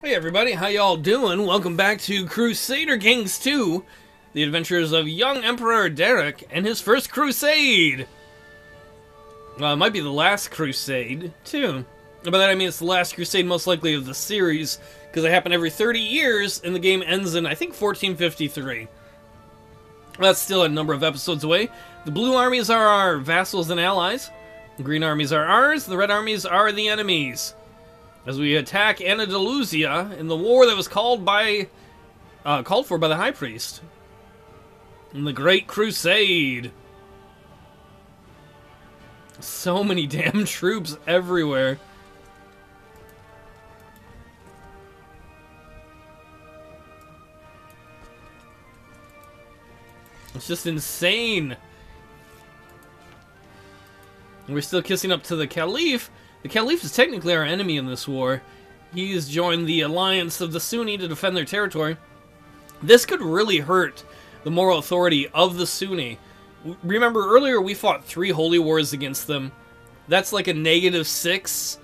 Hey everybody, how y'all doing? Welcome back to Crusader Kings II, the adventures of young Emperor Derek and his first crusade! It might be the last crusade, too. By that I mean it's the last crusade most likely of the series, because they happen every 30 years, and the game ends in, I think, 1453. That's still a number of episodes away. The blue armies are our vassals and allies, the green armies are ours, the red armies are the enemies. As we attack Andalusia in the war that was called for by the High Priest in the Great Crusade. So many damn troops everywhere. It's just insane. And we're still kissing up to the Caliph. The Caliph is technically our enemy in this war. He's joined the alliance of the Sunni to defend their territory. This could really hurt the moral authority of the Sunni. Remember, earlier we fought 3 holy wars against them. That's like a -6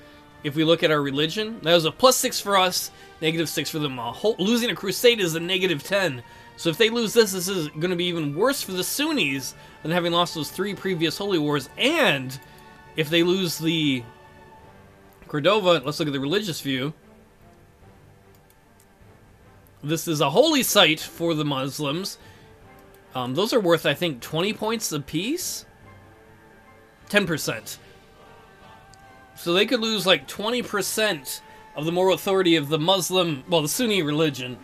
if we look at our religion. That was a +6 for us, -6 for them. Losing a crusade is a -10. So if they lose this is going to be even worse for the Sunnis than having lost those 3 previous holy wars. And if they lose the Cordova, let's look at the religious view. This is a holy site for the Muslims. Those are worth, I think, 20 points apiece? 10%. So they could lose like 20% of the moral authority of the Muslim, well, the Sunni religion,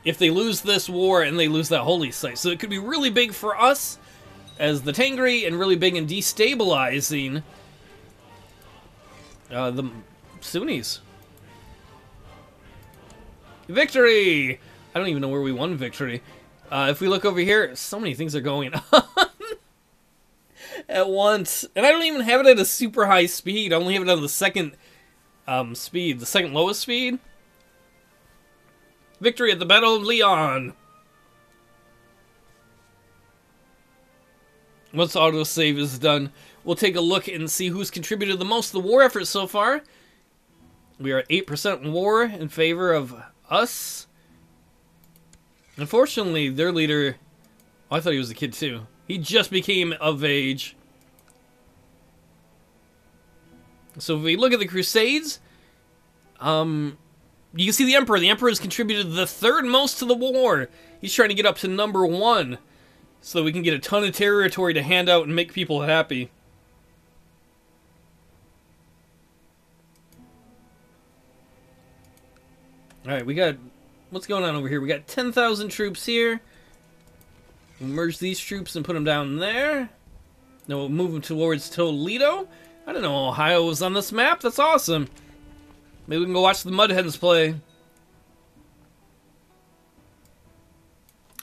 if they lose this war and they lose that holy site. So it could be really big for us as the Tengri and really big in destabilizing the Sunnis. Victory! I don't even know where we won victory. If we look over here, so many things are going on at once. And I don't even have it at a super high speed. I only have it on the second speed, the second lowest speed. Victory at the Battle of Leon. Once autosave is done, we'll take a look and see who's contributed the most to the war effort so far. We are 8% in war in favor of us. Unfortunately, their leader, I thought he was a kid too. He just became of age. So if we look at the Crusades, you can see the Emperor. The Emperor has contributed the 3rd most to the war. He's trying to get up to #1 so that we can get a ton of territory to hand out and make people happy. Alright, we got... what's going on over here? We got 10,000 troops here. We'll merge these troops and put them down there. Now we'll move them towards Toledo. I didn't know Ohio was on this map. That's awesome. Maybe we can go watch the Mud Hens play.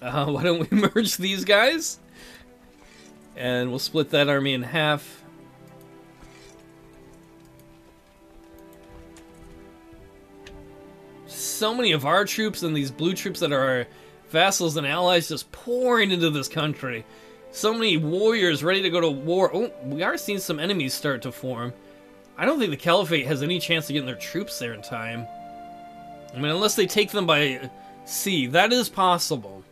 Why don't we merge these guys? And we'll split that army in half. So many of our troops and these blue troops that are our vassals and allies just pouring into this country. So many warriors ready to go to war. Oh, we are seeing some enemies start to form. I don't think the Caliphate has any chance of getting their troops there in time. I mean, unless they take them by sea. That is possible.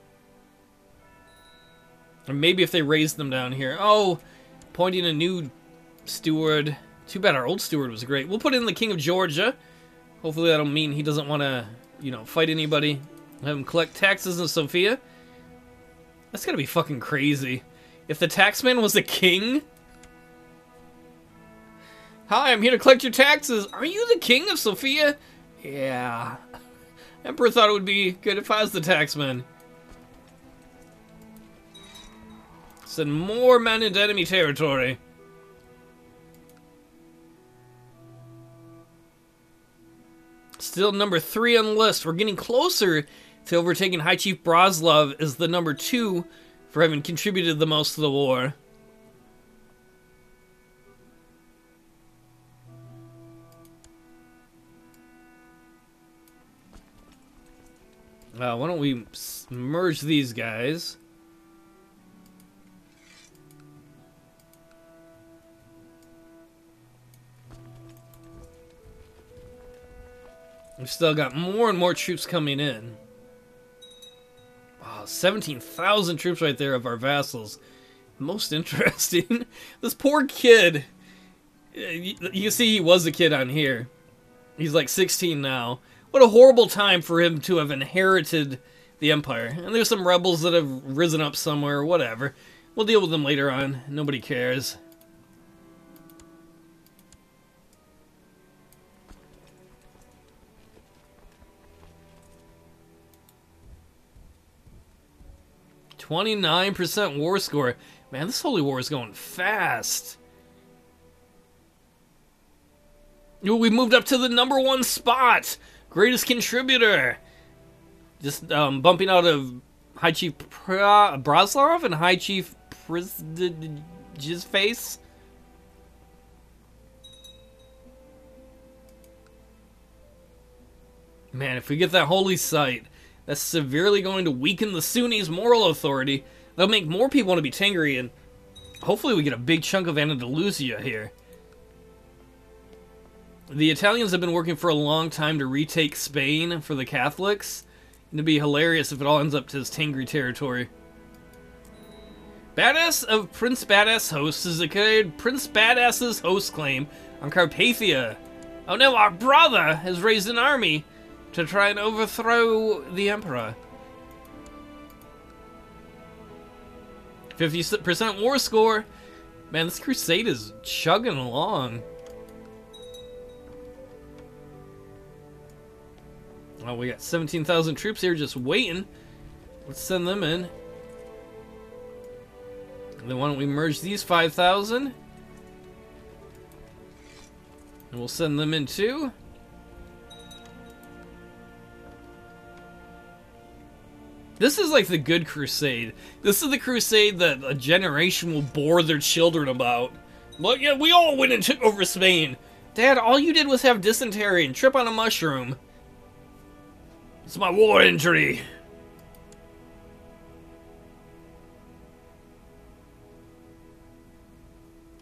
Or maybe if they raise them down here. Oh, appointing a new steward. Too bad our old steward was great. We'll put in the King of Georgia. Hopefully that'll mean he doesn't want to, fight anybody. Have him collect taxes in Sofia. That's gotta be fucking crazy. If the taxman was a king? Hi, I'm here to collect your taxes. Are you the king of Sofia? Yeah. Emperor thought it would be good if I was the taxman. Send more men into enemy territory. Still number 3 on the list. We're getting closer to overtaking High Chief Broslov as the number 2 for having contributed the most to the war. Why don't we merge these guys? We've still got more and more troops coming in. Wow, 17,000 troops right there of our vassals. Most interesting. This poor kid. You can see he was a kid on here. He's like 16 now. What a horrible time for him to have inherited the empire. And there's some rebels that have risen up somewhere, whatever. We'll deal with them later on. Nobody cares. "29% war score." Man, this holy war is going fast. We moved up to the #1 spot. Greatest contributor. Just bumping out of High Chief Braslov and High Chief Jizface. Man, if we get that holy site, that's severely going to weaken the Sunnis' moral authority. That'll make more people want to be Tengri, and hopefully we get a big chunk of Andalusia here. The Italians have been working for a long time to retake Spain for the Catholics. It'd be hilarious if it all ends up to his Tengri territory. Badass of Prince Badass Host has declared Prince Badass's host claim on Carpathia. Oh no, our brother has raised an army to try and overthrow the Emperor. 50% war score. Man, this crusade is chugging along. Oh, we got 17,000 troops here just waiting. Let's send them in. And then why don't we merge these 5,000? And we'll send them in too. This is like the good crusade. This is the crusade that a generation will bore their children about. But yeah, we all went and took over Spain. Dad, all you did was have dysentery and trip on a mushroom. It's my war injury.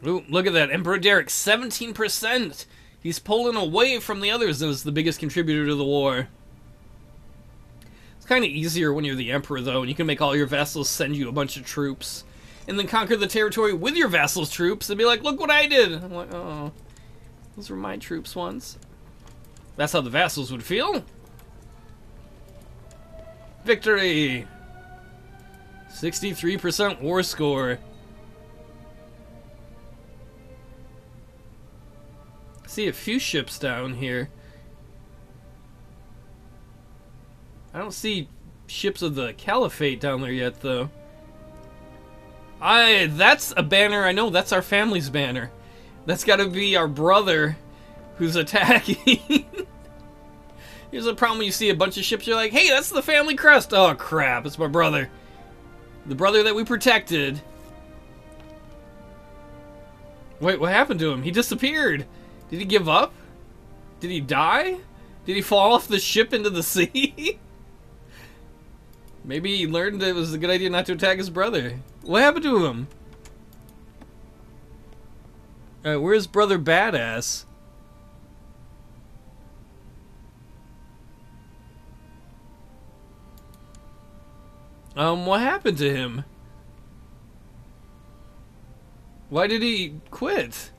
Ooh, look at that. Emperor Derek, 17%. He's pulling away from the others as the biggest contributor to the war. It's kind of easier when you're the emperor, though, and you can make all your vassals send you a bunch of troops. And then conquer the territory with your vassals' troops and be like, look what I did. I'm like, oh, those were my troops once. That's how the vassals would feel. Victory! 63% war score. See a few ships down here. I don't see ships of the Caliphate down there yet, though. That's a banner. I know that's our family's banner. That's got to be our brother who's attacking. Here's the problem when you see a bunch of ships, you're like, hey, that's the family crest. Oh, crap, it's my brother. The brother that we protected. Wait, what happened to him? He disappeared. Did he give up? Did he die? Did he fall off the ship into the sea? Maybe he learned it was a good idea not to attack his brother. What happened to him? Alright, where's Brother Badass? What happened to him? Why did he quit?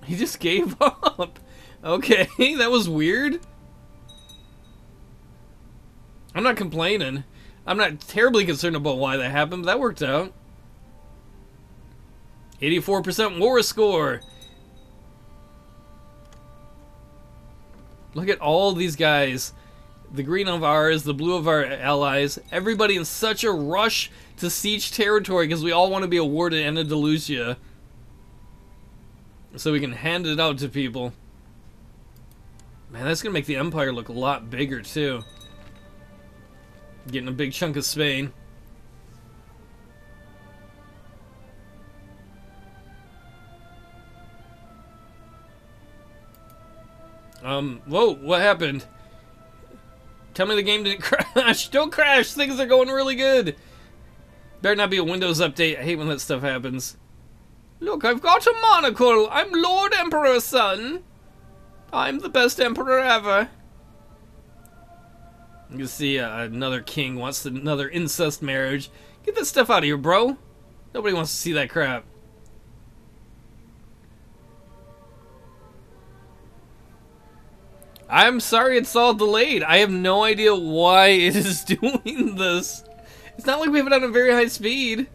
He just gave up. Okay, that was weird. I'm not complaining. I'm not terribly concerned about why that happened, but that worked out. 84% war score. Look at all these guys. The green of ours, the blue of our allies. Everybody in such a rush to siege territory because we all want to be awarded Andalusia. So we can hand it out to people. Man, that's going to make the empire look a lot bigger, too. Getting a big chunk of Spain. Whoa, what happened? Tell me the game didn't crash. Don't crash. Things are going really good. Better not be a Windows update. I hate when that stuff happens. Look, I've got a monocle. I'm Lord Emperor's son. I'm the best emperor ever. You can see another king wants another incest marriage. Get that stuff out of here, bro. Nobody wants to see that crap. I'm sorry it's all delayed. I have no idea why it is doing this. It's not like we have it on a very high speed.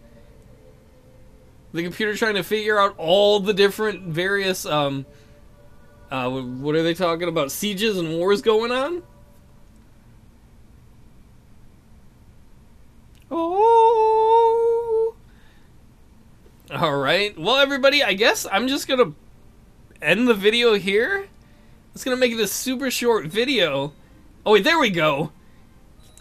The computer trying to figure out all the different various, what are they talking about? Sieges and wars going on? Oh. Alright. Well, everybody, I guess I'm just gonna end the video here. It's gonna make it a super short video. Oh, wait, there we go.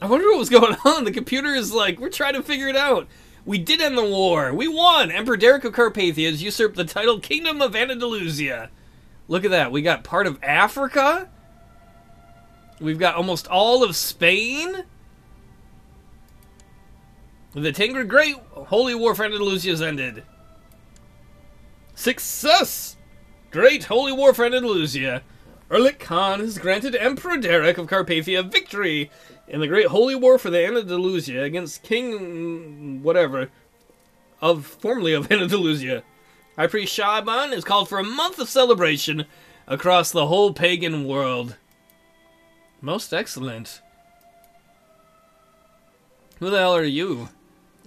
I wonder what was going on. The computer is like, we're trying to figure it out. We did end the war. We won. Emperor Derek of Carpathia has usurped the title Kingdom of Andalusia. Look at that. We got part of Africa. We've got almost all of Spain. The Tengri Great Holy War for Andalusia has ended. Success! Great Holy War for Andalusia. Erlik Khan has granted Emperor Derek of Carpathia victory in the Great Holy War for the Andalusia against King whatever formerly of Andalusia. High Priest Charlemagne has called for a month of celebration across the whole pagan world. Most excellent. Who the hell are you?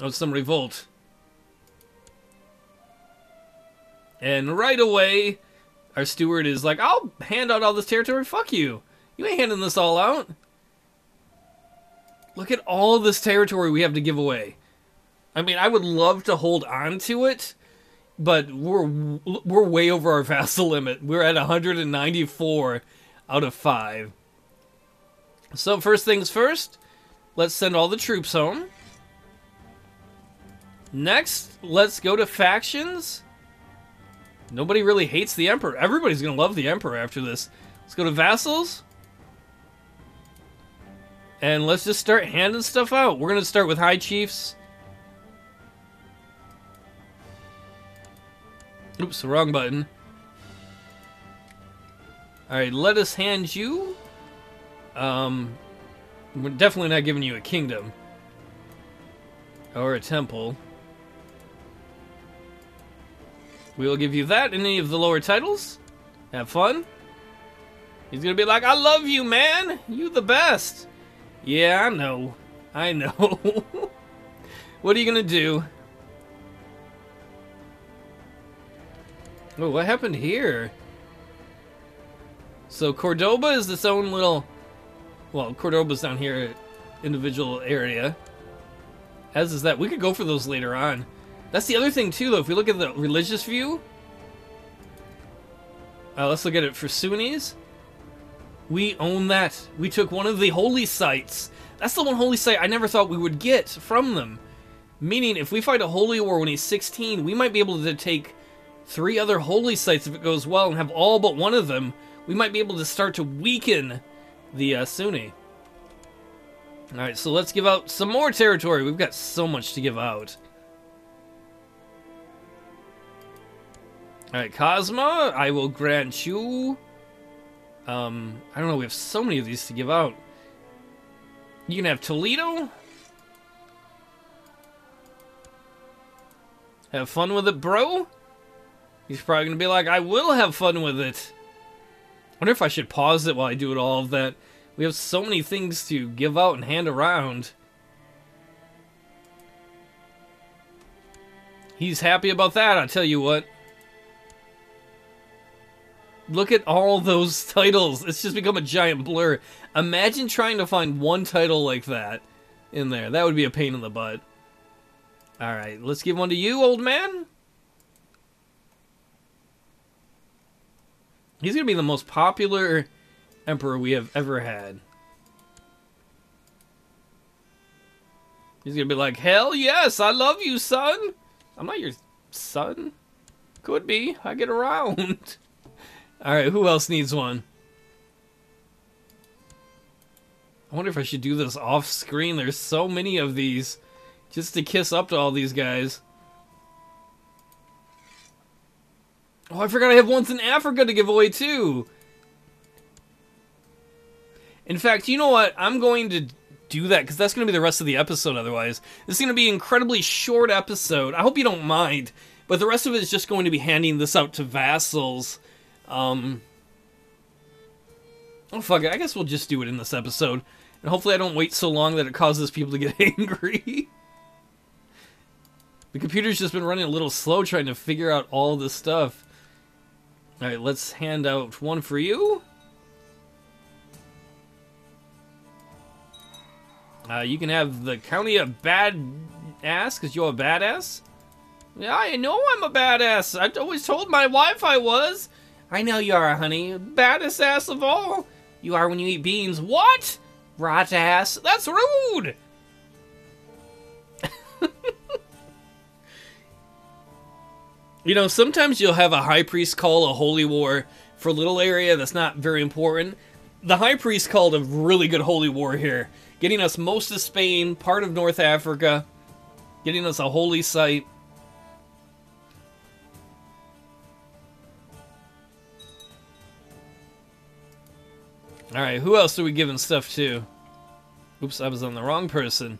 Oh, some revolt. And right away, our steward is like, I'll hand out all this territory. Fuck you. You ain't handing this all out. Look at all this territory we have to give away. I mean, I would love to hold on to it, but we're way over our vassal limit. We're at 194 out of 5. So first things first, let's send all the troops home. Next, let's go to factions. Nobody really hates the Emperor. Everybody's going to love the Emperor after this. Let's go to vassals. And let's just start handing stuff out. We're going to start with High Chiefs. Oops, wrong button. Alright, let us hand you. We're definitely not giving you a kingdom. Or a temple. We will give you that in any of the lower titles. Have fun. He's gonna be like, I love you, man. You the best. Yeah, I know. I know. What are you gonna do? Oh, what happened here? So Cordoba is its own little... Well, Cordoba's down here, individual area. As is that. We could go for those later on. That's the other thing, too, though. If we look at the religious view... let's look at it for Sunnis. We own that. We took one of the holy sites. That's the one holy site I never thought we would get from them. Meaning, if we fight a holy war when he's 16, we might be able to take 3 other holy sites if it goes well and have all but one of them. We might be able to start to weaken the Sunni. Alright, so let's give out some more territory. We've got so much to give out. Alright, Cosma, I will grant you... I don't know, we have so many of these to give out. You can have Toledo. Have fun with it, bro? He's probably going to be like, I will have fun with it. I wonder if I should pause it while I do it all of that. We have so many things to give out and hand around. He's happy about that, I'll tell you what. Look at all those titles. It's just become a giant blur. Imagine trying to find one title like that in there. That would be a pain in the butt. Alright, let's give one to you, old man. He's going to be the most popular emperor we have ever had. He's going to be like, hell yes, I love you, son. I'm not your son. Could be. I get around. Alright, who else needs one? I wonder if I should do this off screen. There's so many of these. Just to kiss up to all these guys. Oh, I forgot I have ones in Africa to give away too. In fact, you know what? I'm going to do that because that's going to be the rest of the episode otherwise. This is going to be an incredibly short episode. I hope you don't mind. But the rest of it is just going to be handing this out to vassals. Oh, fuck it. I guess we'll just do it in this episode. And hopefully I don't wait so long that it causes people to get angry. The computer's just been running a little slow trying to figure out all this stuff. Alright, let's hand out one for you. You can have the county of badass, because you're a badass. Yeah, I know I'm a badass. I've always told my wife I was. I know you are, honey. Baddest ass of all. You are when you eat beans. What? Rot ass. That's rude. You know, sometimes you'll have a high priest call a holy war for a little area that's not very important. The high priest called a really good holy war here, getting us most of Spain, part of North Africa, getting us a holy site. Alright, who else are we giving stuff to? Oops, I was on the wrong person.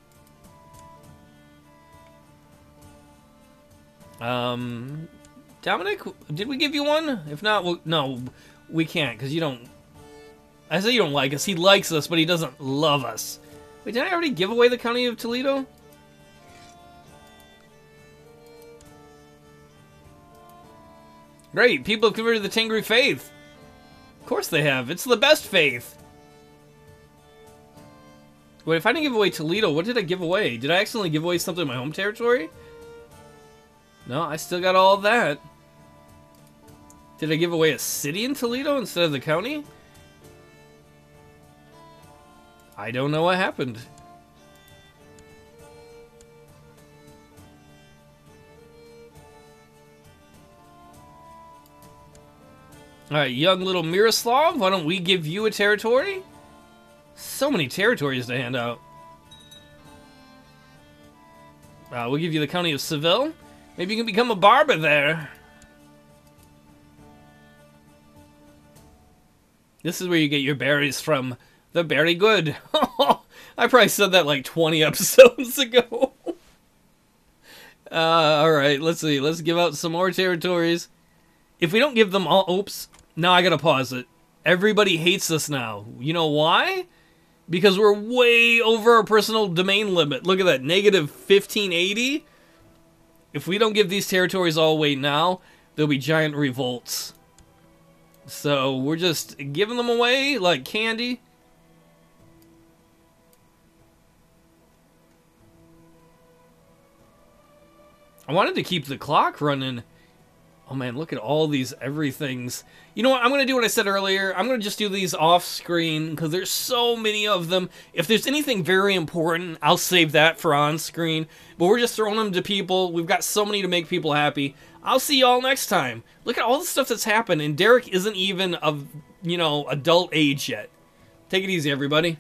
Dominic, did we give you one? If not, no, we can't, because you don't... I say you don't like us. He likes us, but he doesn't love us. Wait, did I already give away the county of Toledo? Great, people have converted to the Tengri faith. Of course they have. It's the best faith. Wait, if I didn't give away Toledo, what did I give away? Did I accidentally give away something in my home territory? No, I still got all of that. Did I give away a city in Toledo instead of the county? I don't know what happened. Alright, young little Miroslav, why don't we give you a territory? So many territories to hand out. We'll give you the county of Seville. Maybe you can become a barber there. This is where you get your berries from. They're very good. I probably said that like 20 episodes ago. Alright, let's see. Let's give out some more territories. If we don't give them all... Oops. Now I gotta pause it. Everybody hates us now. You know why? Because we're way over our personal domain limit. Look at that. Negative 1580. If we don't give these territories all away now, there'll be giant revolts. So we're just giving them away like candy. I wanted to keep the clock running. Oh man, look at all these everythings. You know what, I'm going to do what I said earlier. I'm going to just do these off screen because there's so many of them. If there's anything very important, I'll save that for on screen. But we're just throwing them to people. We've got so many to make people happy. I'll see y'all next time. Look at all the stuff that's happened, and Derek isn't even of, you know, adult age yet. Take it easy, everybody.